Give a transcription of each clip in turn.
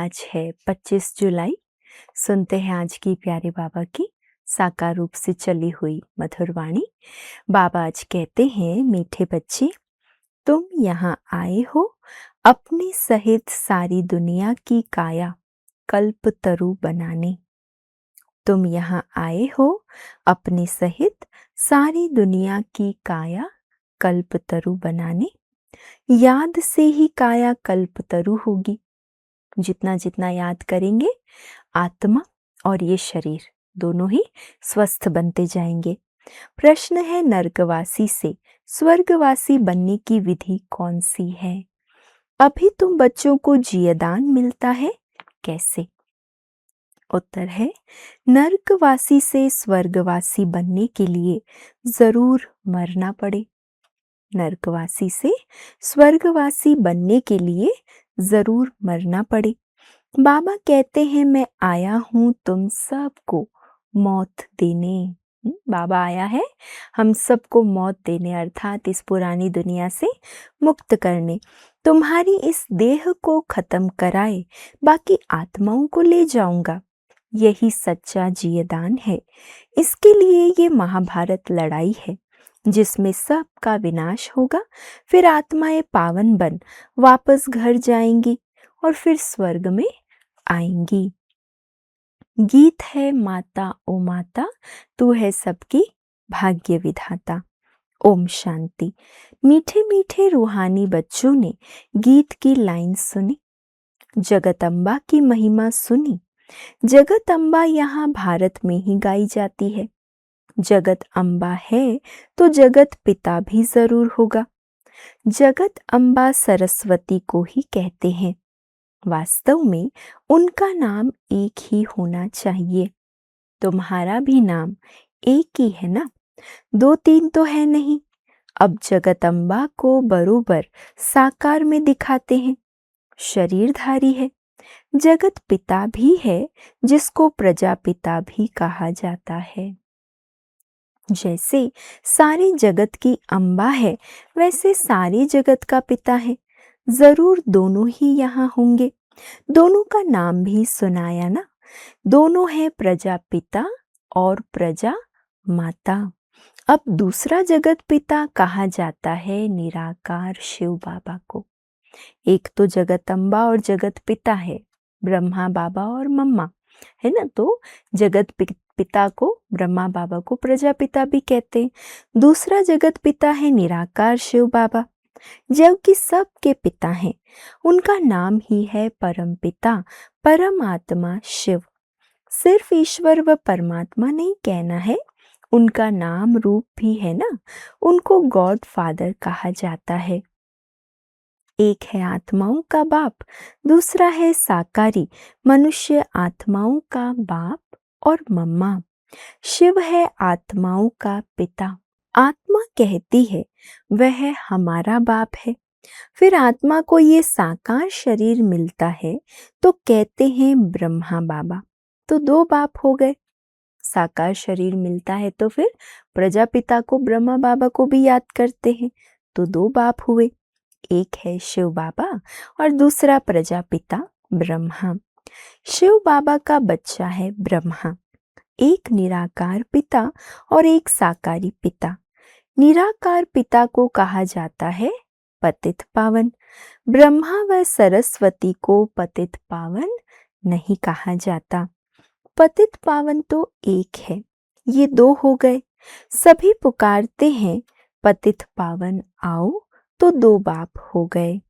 आज है 25 जुलाई। सुनते हैं आज की प्यारे बाबा की साकार रूप से चली हुई मधुर वाणी। बाबा आज कहते हैं, मीठे बच्चे, तुम यहाँ आए हो अपने सहित सारी दुनिया की काया कल्प तरु बनाने। तुम यहाँ आए हो अपने सहित सारी दुनिया की काया कल्प तरु बनाने। याद से ही काया कल्प तरु होगी। जितना जितना याद करेंगे, आत्मा और ये शरीर दोनों ही स्वस्थ बनते जाएंगे। प्रश्न है, नर्कवासी से स्वर्गवासी बनने की विधि कौन सी है? अभी तुम बच्चों को जियदान मिलता है, कैसे? उत्तर है, नर्कवासी से स्वर्गवासी बनने के लिए जरूर मरना पड़े। नर्कवासी से स्वर्गवासी बनने के लिए जरूर मरना पड़े। बाबा कहते हैं, मैं आया हूं तुम सबको मौत देने। बाबा आया है हम सबको मौत देने, अर्थात इस पुरानी दुनिया से मुक्त करने। तुम्हारी इस देह को खत्म कराए बाकी आत्माओं को ले जाऊंगा। यही सच्चा जियदान है। इसके लिए ये महाभारत लड़ाई है जिसमें सबका विनाश होगा। फिर आत्माएं पावन बन वापस घर जाएंगी और फिर स्वर्ग में आएंगी। गीत है, माता ओ माता तू है सबकी भाग्य विधाता। ओम शांति। मीठे मीठे रूहानी बच्चों ने गीत की लाइन सुनी, जगदम्बा की महिमा सुनी। जगत अम्बा यहाँ भारत में ही गाई जाती है। जगत अम्बा है तो जगत पिता भी जरूर होगा। जगत अम्बा सरस्वती को ही कहते हैं। वास्तव में उनका नाम एक ही होना चाहिए। तुम्हारा भी नाम एक ही है ना, दो तीन तो है नहीं। अब जगदम्बा को बरोबर साकार में दिखाते हैं। शरीरधारी है, जगत पिता भी है जिसको प्रजापिता भी कहा जाता है। जैसे सारे जगत की अम्बा है, वैसे सारे जगत का पिता है। जरूर दोनों ही यहाँ होंगे। दोनों का नाम भी सुनाया ना, दोनों है प्रजापिता और प्रजा माता। अब दूसरा जगत पिता कहा जाता है निराकार शिव बाबा को। एक तो जगत अम्बा और जगत पिता है, ब्रह्मा बाबा और मम्मा, है ना। तो जगत पिता को, ब्रह्मा बाबा को प्रजापिता भी कहते हैं। दूसरा जगत पिता है निराकार शिव बाबा, जबकि सबके पिता हैं। उनका नाम ही है परम पिता, परमात्मा शिव। सिर्फ ईश्वर व परमात्मा नहीं कहना है, उनका नाम रूप भी है ना। उनको गॉड फादर कहा जाता है। एक है आत्माओं का बाप, दूसरा है साकारी मनुष्य आत्माओं का बाप और मम्मा। शिव है आत्माओं का पिता। आत्मा कहती है वह हमारा बाप है। फिर आत्मा को ये साकार शरीर मिलता है तो कहते हैं ब्रह्मा बाबा। तो दो बाप हो गए। साकार शरीर मिलता है तो फिर प्रजापिता को, ब्रह्मा बाबा को भी याद करते हैं, तो दो बाप हुए। एक है शिव बाबा और दूसरा प्रजापिता ब्रह्मा। शिव बाबा का बच्चा है ब्रह्मा। एक निराकार पिता और एक साकारी पिता। निराकार पिता को कहा जाता है पतित पावन। ब्रह्मा व सरस्वती को पतित पावन नहीं कहा जाता। पतित पावन तो एक है, ये दो हो गए। सभी पुकारते हैं पतित पावन आओ, तो दो बाप हो गए।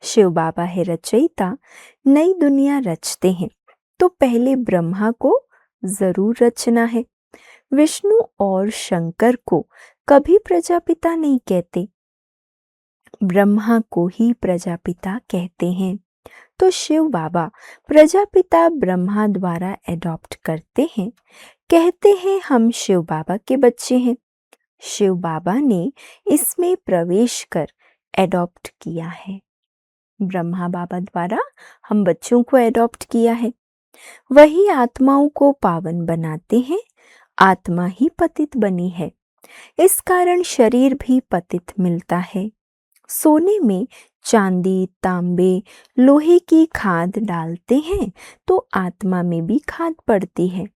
शिव बाबा है रचयिता, नई दुनिया रचते हैं तो पहले ब्रह्मा को जरूर रचना है। विष्णु और शंकर को कभी प्रजापिता नहीं कहते, ब्रह्मा को ही प्रजापिता कहते हैं। तो शिव बाबा प्रजापिता ब्रह्मा द्वारा एडॉप्ट करते हैं, कहते हैं हम शिव बाबा के बच्चे हैं। शिव बाबा ने इसमें प्रवेश कर एडॉप्ट किया है। ब्रह्मा बाबा द्वारा हम बच्चों को एडॉप्ट किया है। वही आत्माओं को पावन बनाते हैं। आत्मा ही पतित बनी है, इस कारण शरीर भी पतित मिलता है। सोने में चांदी, तांबे, लोहे की खाद डालते हैं तो आत्मा में भी खाद पड़ती है।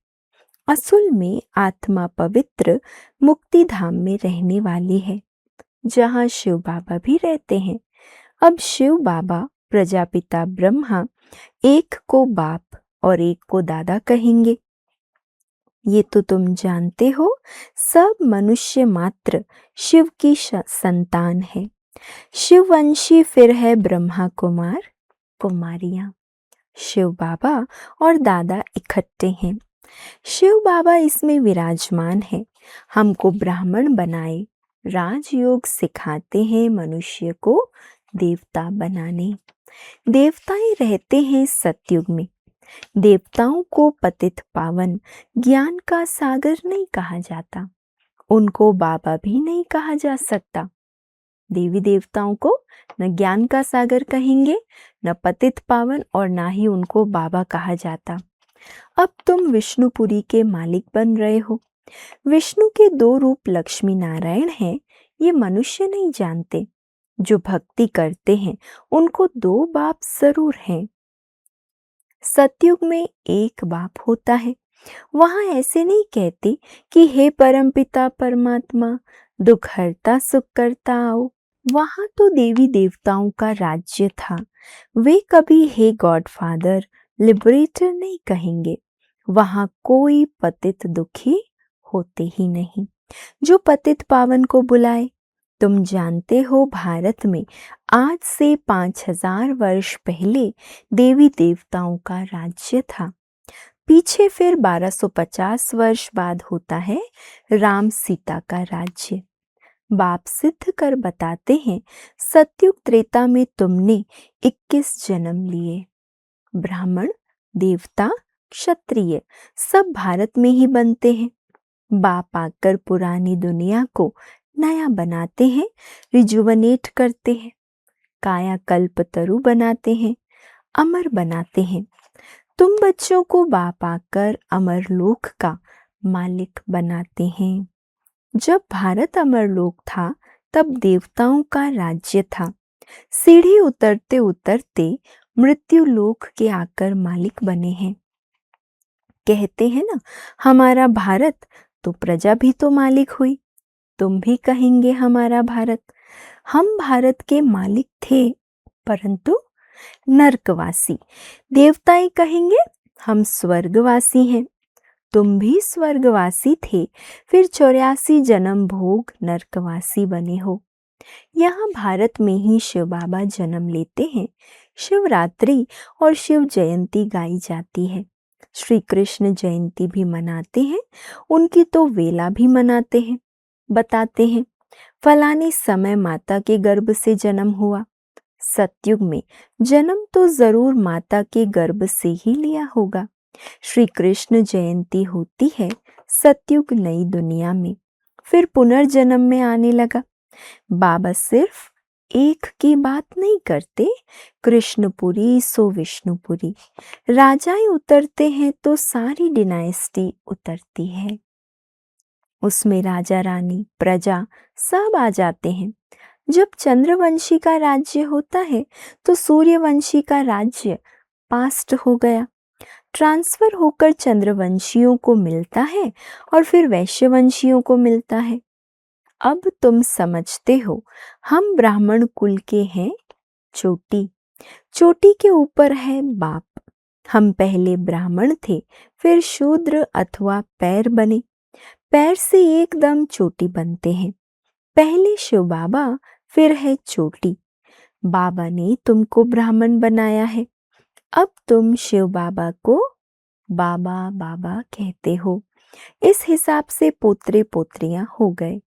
असल में आत्मा पवित्र मुक्ति धाम में रहने वाली है, जहाँ शिव बाबा भी रहते हैं। अब शिव बाबा प्रजापिता ब्रह्मा एक को बाप और एक को दादा कहेंगे। ये तो तुम जानते हो, सब मनुष्य मात्र शिव की संतान है। शिववंशी फिर है ब्रह्मा कुमार कुमारियां। शिव बाबा और दादा इकट्ठे हैं। शिव बाबा इसमें विराजमान है, हमको ब्राह्मण बनाए, राजयोग सिखाते हैं मनुष्य को देवता बनाने। देवताएं रहते हैं सतयुग में। देवताओं को पतित पावन ज्ञान का सागर नहीं कहा जाता, उनको बाबा भी नहीं कहा जा सकता। देवी देवताओं को न ज्ञान का सागर कहेंगे, न पतित पावन, और ना ही उनको बाबा कहा जाता। अब तुम विष्णुपुरी के मालिक बन रहे हो। विष्णु के दो रूप लक्ष्मी नारायण हैं, ये मनुष्य नहीं जानते। जो भक्ति करते हैं उनको दो बाप जरूर हैं। सतयुग में एक बाप होता है। वहां ऐसे नहीं कहते कि हे परमपिता परमात्मा, दुख हरता सुख करता आओ। वहां तो देवी देवताओं का राज्य था। वे कभी हे गॉड फादर, लिबरेटर नहीं कहेंगे। वहां कोई पतित दुखी होते ही नहीं जो पतित पावन को बुलाए। तुम जानते हो, भारत में आज से 5000 वर्ष पहले देवी देवताओं का राज्य था। पीछे फिर 1250 वर्ष बाद होता है राम सीता का राज्य। बाप सिद्ध कर बताते हैं, सतयुग त्रेता में तुमने 21 जन्म लिए। ब्राह्मण, देवता, क्षत्रिय सब भारत में ही बनते हैं। बाप आकर पुरानी दुनिया को नया बनाते हैं, रिजुवनेट करते हैं, काया कल्प तरु बनाते हैं, अमर बनाते हैं। तुम बच्चों को बाप आकर अमरलोक का मालिक बनाते हैं। जब भारत अमरलोक था तब देवताओं का राज्य था। सीढ़ी उतरते उतरते मृत्यु लोक के आकर मालिक बने हैं। कहते हैं ना, हमारा भारत, तो प्रजा भी तो मालिक हुई। तुम भी कहेंगे हमारा भारत। हम भारत के मालिक थे, परंतु नरकवासी। देवताएं कहेंगे हम स्वर्गवासी हैं। तुम भी स्वर्गवासी थे, फिर 84 जन्म भोग नरकवासी बने हो। यहाँ भारत में ही शिव बाबा जन्म लेते हैं। शिवरात्रि और शिव जयंती गाई जाती है। श्री कृष्ण जयंती भी मनाते हैं, उनकी तो वेला भी मनाते हैं। बताते हैं फलाने समय माता के गर्भ से जन्म हुआ। सतयुग में जन्म तो जरूर माता के गर्भ से ही लिया होगा। श्री कृष्ण जयंती होती है सतयुग नई दुनिया में, फिर पुनर्जन्म में आने लगा। बाबा सिर्फ एक की बात नहीं करते, कृष्णपुरी सो विष्णुपुरी। राजाएं उतरते हैं तो सारी डिनाइस्टी उतरती है। उसमें राजा रानी प्रजा सब आ जाते हैं। जब चंद्रवंशी का राज्य होता है तो सूर्यवंशी का राज्य पास्ट हो गया, ट्रांसफर होकर चंद्रवंशियों को मिलता है और फिर वैश्यवंशियों को मिलता है। अब तुम समझते हो, हम ब्राह्मण कुल के हैं चोटी, चोटी के ऊपर है बाप। हम पहले ब्राह्मण थे, फिर शूद्र अथवा पैर बने, पैर से एकदम चोटी बनते हैं। पहले शिव बाबा, फिर है चोटी। बाबा ने तुमको ब्राह्मण बनाया है। अब तुम शिव बाबा को बाबा बाबा कहते हो। इस हिसाब से पोत्रे पोत्रियां हो गए।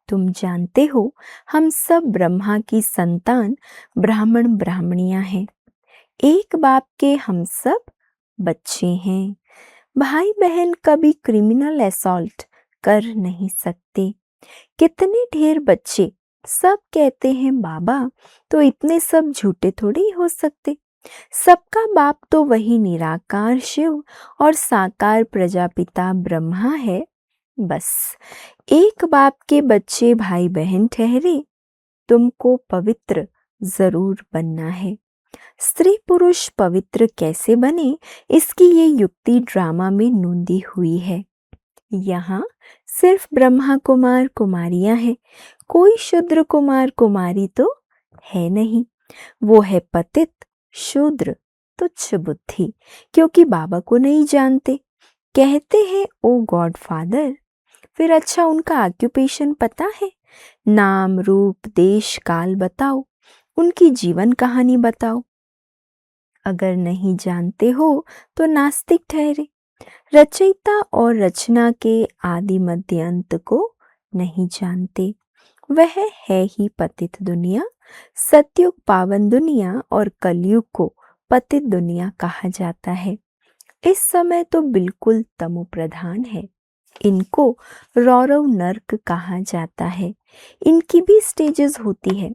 तुम जानते हो, हम सब ब्रह्मा की संतान ब्राह्मण ब्राह्मणियां हैं। एक बाप के हम सब बच्चे हैं। भाई बहन कभी क्रिमिनल असॉल्ट कर नहीं सकते। कितने ढेर बच्चे सब कहते हैं बाबा, तो इतने सब झूठे थोड़े ही हो सकते। सबका बाप तो वही निराकार शिव और साकार प्रजापिता ब्रह्मा है। बस एक बाप के बच्चे भाई बहन ठहरे। तुमको पवित्र जरूर बनना है। स्त्री पुरुष पवित्र कैसे बने, इसकी ये युक्ति ड्रामा में नोंदी हुई है। यहाँ सिर्फ ब्रह्मा कुमार कुमारियां हैं, कोई शूद्र कुमार कुमारी तो है नहीं। वो है पतित, शूद्र, तुच्छ बुद्धि, क्योंकि बाबा को नहीं जानते। कहते हैं ओ गॉड फादर। फिर अच्छा उनका ऑक्यूपेशन पता है? नाम रूप देश काल बताओ, उनकी जीवन कहानी बताओ। अगर नहीं जानते हो तो नास्तिक ठहरे। रचयिता और रचना के आदि मध्य अंत को नहीं जानते। वह है ही पतित दुनिया। सतयुग पावन दुनिया और कलयुग को पतित दुनिया कहा जाता है। इस समय तो बिल्कुल तमो प्रधान है। इनको रौरव नर्क कहा जाता है। इनकी भी स्टेजेस होती है।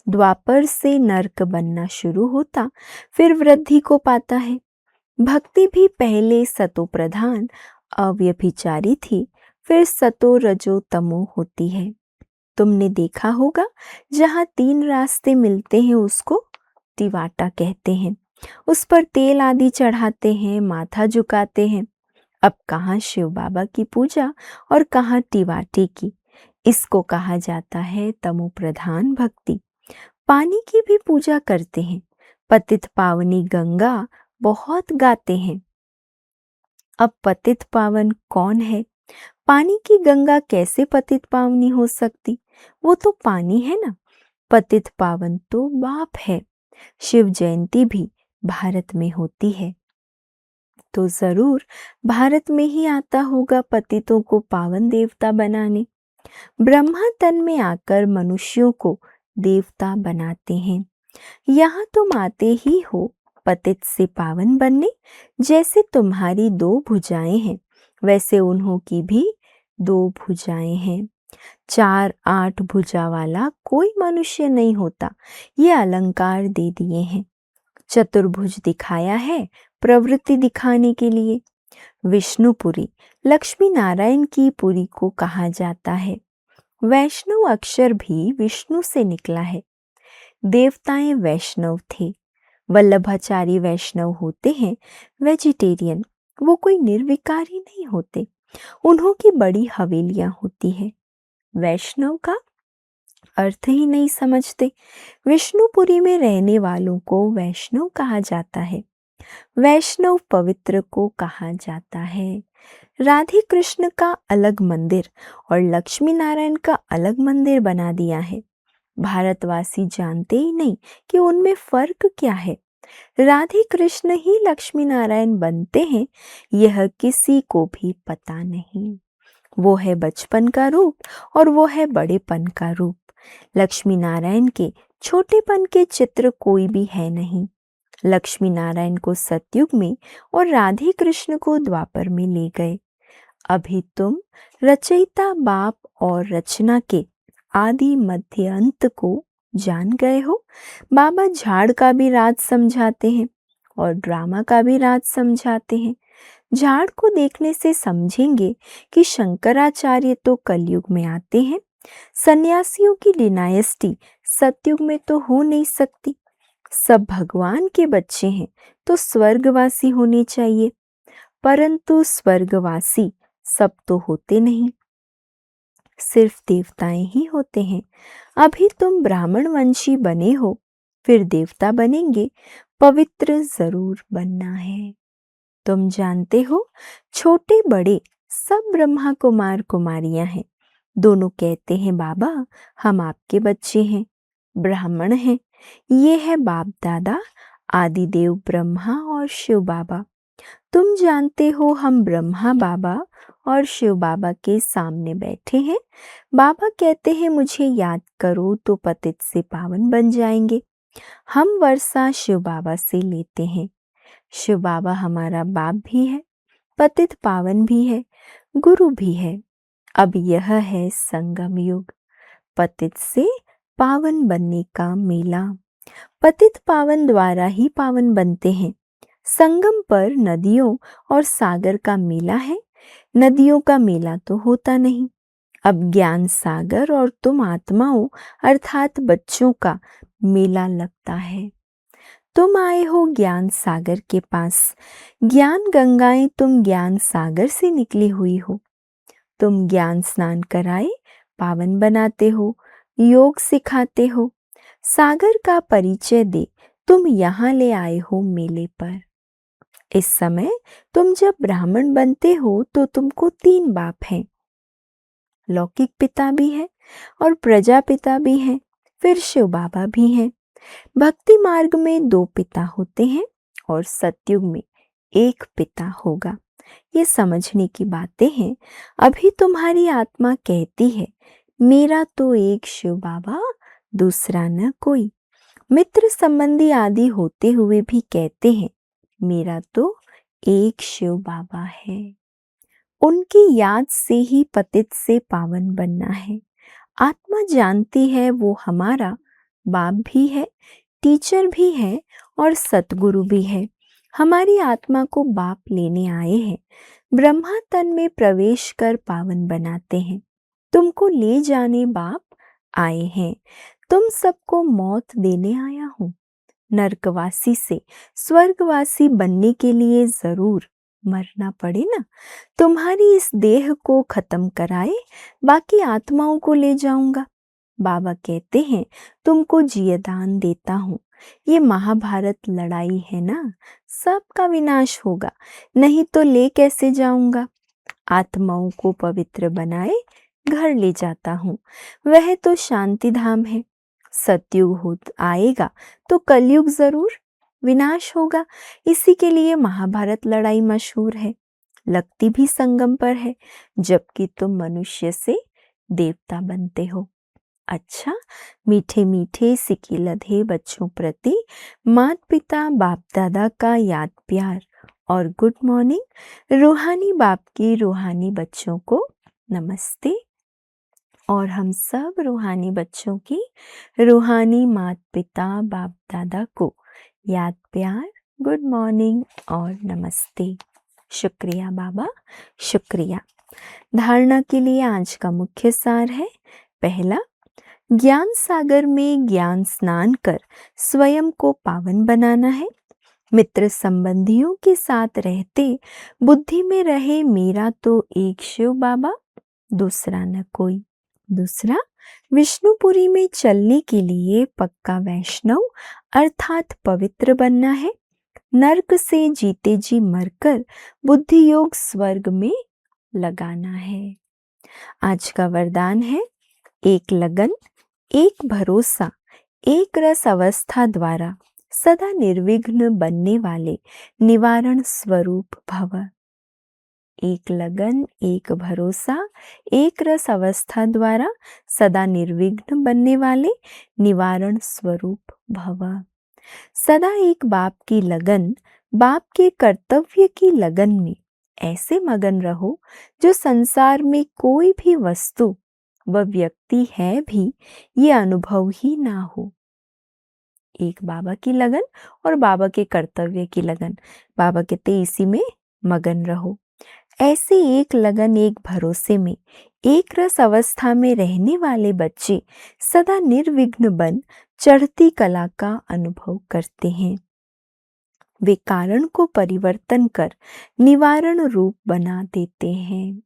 द्वापर से नर्क बनना शुरू होता, फिर वृद्धि को पाता है। भक्ति भी पहले सतो प्रधान अव्यभिचारी थी, फिर सतो रजो तमो होती है। तुमने देखा होगा जहाँ 3 रास्ते मिलते हैं उसको तिवाटा कहते हैं। उस पर तेल आदि चढ़ाते हैं, माथा झुकाते हैं। अब कहाँ शिव बाबा की पूजा और कहाँ टिवाटे की। इसको कहा जाता है तमो प्रधान भक्ति। पानी की भी पूजा करते हैं। पतित पावनी गंगा बहुत गाते हैं। अब पतित पावन कौन है? पानी की गंगा कैसे पतित पावनी हो सकती? वो तो पानी है ना। पतित पावन तो बाप है। शिव जयंती भी भारत में होती है, तो जरूर भारत में ही आता होगा पतितों को पावन देवता बनाने। ब्रह्मा तन में आकर मनुष्यों को देवता बनाते हैं। यहाँ तुम आते ही हो पतित से पावन बनने। जैसे तुम्हारी 2 भुजाएं हैं, वैसे उन्हों की भी 2 भुजाएं हैं। 4 8 भुजा वाला कोई मनुष्य नहीं होता, ये अलंकार दे दिए हैं। चतुर्भुज दिखाया है प्रवृत्ति दिखाने के लिए। विष्णुपुरी लक्ष्मी नारायण की पुरी को कहा जाता है। वैष्णव अक्षर भी विष्णु से निकला है। देवताएं वैष्णव थे। वल्लभाचारी वैष्णव होते हैं वेजिटेरियन, वो कोई निर्विकारी नहीं होते। उन्हों की बड़ी हवेलियां होती है। वैष्णव का अर्थ ही नहीं समझते। विष्णुपुरी में रहने वालों को वैष्णव कहा जाता है। वैष्णव पवित्र को कहा जाता है। राधे कृष्ण का अलग मंदिर और लक्ष्मी नारायण का अलग मंदिर बना दिया है। भारतवासी जानते ही नहीं कि उनमें फर्क क्या है। राधे कृष्ण ही लक्ष्मी नारायण बनते हैं, यह किसी को भी पता नहीं। वो है बचपन का रूप और वो है बड़ेपन का रूप। लक्ष्मी नारायण के छोटेपन के चित्र कोई भी है नहीं। लक्ष्मी नारायण को सतयुग में और राधे कृष्ण को द्वापर में ले गए। अभी तुम रचयिता बाप और रचना के आदि मध्य अंत को जान गए हो। बाबा झाड़ का भी राज समझाते हैं और ड्रामा का भी राज समझाते हैं। झाड़ को देखने से समझेंगे कि शंकराचार्य तो कलयुग में आते हैं। सन्यासियों की डिनायस्टी सतयुग में तो हो नहीं सकती। सब भगवान के बच्चे हैं तो स्वर्गवासी होने चाहिए, परंतु स्वर्गवासी सब तो होते नहीं, सिर्फ देवताएं ही होते हैं। अभी तुम ब्राह्मण वंशी बने हो, फिर देवता बनेंगे। पवित्र जरूर बनना है। तुम जानते हो छोटे बड़े सब ब्रह्मा कुमार कुमारियां हैं। दोनों कहते हैं बाबा हम आपके बच्चे हैं, ब्राह्मण हैं। ये है बाप दादा आदिदेव ब्रह्मा और शिव बाबा। तुम जानते हो हम ब्रह्मा बाबा और शिव बाबा के सामने बैठे हैं। बाबा कहते हैं मुझे याद करो तो पतित से पावन बन जाएंगे। हम वर्षा शिव बाबा से लेते हैं। शिव बाबा हमारा बाप भी है, पतित पावन भी है, गुरु भी है। अब यह है संगम युग, पतित से पावन बनने का मेला। पतित पावन द्वारा ही पावन बनते हैं। संगम पर नदियों और सागर का मेला है। नदियों का मेला तो होता नहीं। अब ज्ञान सागर और तुम आत्माओं अर्थात बच्चों का मेला लगता है। तुम आए हो ज्ञान सागर के पास। ज्ञान गंगाएं तुम ज्ञान सागर से निकली हुई हो। तुम ज्ञान स्नान कराए पावन बनाते हो, योग सिखाते हो। सागर का परिचय दे तुम यहाँ ले आए हो मेले पर। इस समय तुम जब ब्राह्मण बनते हो तो तुमको 3 बाप हैं। लौकिक पिता भी है और प्रजा पिता भी हैं, फिर शिव बाबा भी हैं। भक्ति मार्ग में 2 पिता होते हैं और सतयुग में 1 पिता होगा। ये समझने की बातें हैं। अभी तुम्हारी आत्मा कहती है मेरा तो एक शिव बाबा, दूसरा न कोई। मित्र संबंधी आदि होते हुए भी कहते हैं मेरा तो एक शिव बाबा है। उनकी याद से ही पतित से पावन बनना है। आत्मा जानती है वो हमारा बाप भी है, टीचर भी है और सतगुरु भी है। हमारी आत्मा को बाप लेने आए हैं। ब्रह्मा तन में प्रवेश कर पावन बनाते हैं। तुमको ले जाने बाप आए हैं। तुम सबको मौत देने आया हूँ। नरकवासी से स्वर्गवासी बनने के लिए जरूर मरना पड़े ना। तुम्हारी इस देह को खत्म कराए बाकी आत्माओं को ले जाऊंगा। बाबा कहते हैं तुमको जियदान देता हूँ। ये महाभारत लड़ाई है ना, सबका विनाश होगा, नहीं तो ले कैसे जाऊंगा। आत्माओं को पवित्र बनाए घर ले जाता हूँ। वह तो शांति धाम है। सतयुग हो आएगा तो कलयुग जरूर विनाश होगा। इसी के लिए महाभारत लड़ाई मशहूर है। लगती भी संगम पर है, जबकि तुम मनुष्य से देवता बनते हो। अच्छा, मीठे मीठे सिके लधे बच्चों प्रति माता पिता बाप दादा का याद प्यार और गुड मॉर्निंग। रूहानी बाप की रूहानी बच्चों को नमस्ते। और हम सब रूहानी बच्चों की रूहानी माता पिता बाप दादा को याद प्यार, गुड मॉर्निंग और नमस्ते। शुक्रिया बाबा, शुक्रिया। धारणा के लिए आज का मुख्य सार है। पहला, ज्ञान सागर में ज्ञान स्नान कर स्वयं को पावन बनाना है। मित्र संबंधियों के साथ रहते बुद्धि में रहे मेरा तो एक शिव बाबा, दूसरा न कोई। दूसरा, विष्णुपुरी में चलने के लिए पक्का वैष्णव अर्थात पवित्र बनना है। नरक से जीते जी मरकर बुद्धि योग स्वर्ग में लगाना है। आज का वरदान है एक लगन, एक भरोसा, एक रस अवस्था द्वारा सदा निर्विघ्न बनने वाले निवारण स्वरूप भव। एक लगन, एक भरोसा, एक रस अवस्था द्वारा सदा निर्विघ्न बनने वाले निवारण स्वरूप भव। सदा एक बाप की लगन, बाप के कर्तव्य की लगन में ऐसे मगन रहो जो संसार में कोई भी वस्तु व व्यक्ति है भी ये अनुभव ही ना हो। एक बाबा की लगन और बाबा के कर्तव्य की लगन, बाबा कहते इसी में मगन रहो। ऐसे एक लगन एक भरोसे में एक रस अवस्था में रहने वाले बच्चे सदा निर्विघ्न बन चढ़ती कला का अनुभव करते हैं। वे कारण को परिवर्तन कर निवारण रूप बना देते हैं।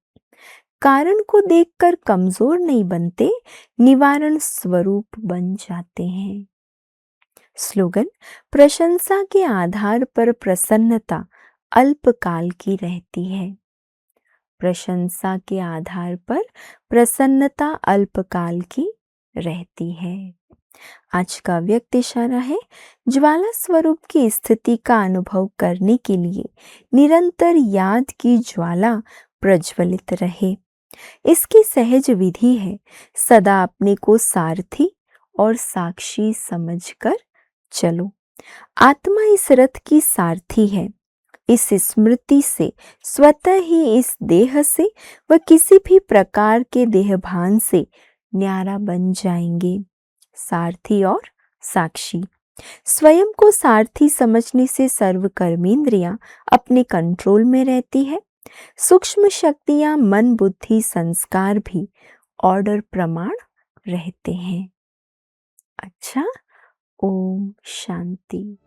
कारण को देखकर कमजोर नहीं बनते, निवारण स्वरूप बन जाते हैं। स्लोगन, प्रशंसा के आधार पर प्रसन्नता अल्पकाल की रहती है। प्रशंसा के आधार पर प्रसन्नता अल्पकाल की रहती है। आज का व्यक्त इशारा है, ज्वाला स्वरूप की स्थिति का अनुभव करने के लिए निरंतर याद की ज्वाला प्रज्वलित रहे। इसकी सहज विधि है सदा अपने को सारथी और साक्षी समझकर चलो। आत्मा इस रथ की सारथी है। इस स्मृति से स्वतः ही इस देह से व किसी भी प्रकार के देहभान से न्यारा बन जाएंगे। सारथी और साक्षी, स्वयं को सारथी समझने से सर्व कर्मेंद्रियां अपने कंट्रोल में रहती है। सूक्ष्म शक्तियां मन बुद्धि संस्कार भी ऑर्डर प्रमाण रहते हैं। अच्छा, ओम शांति।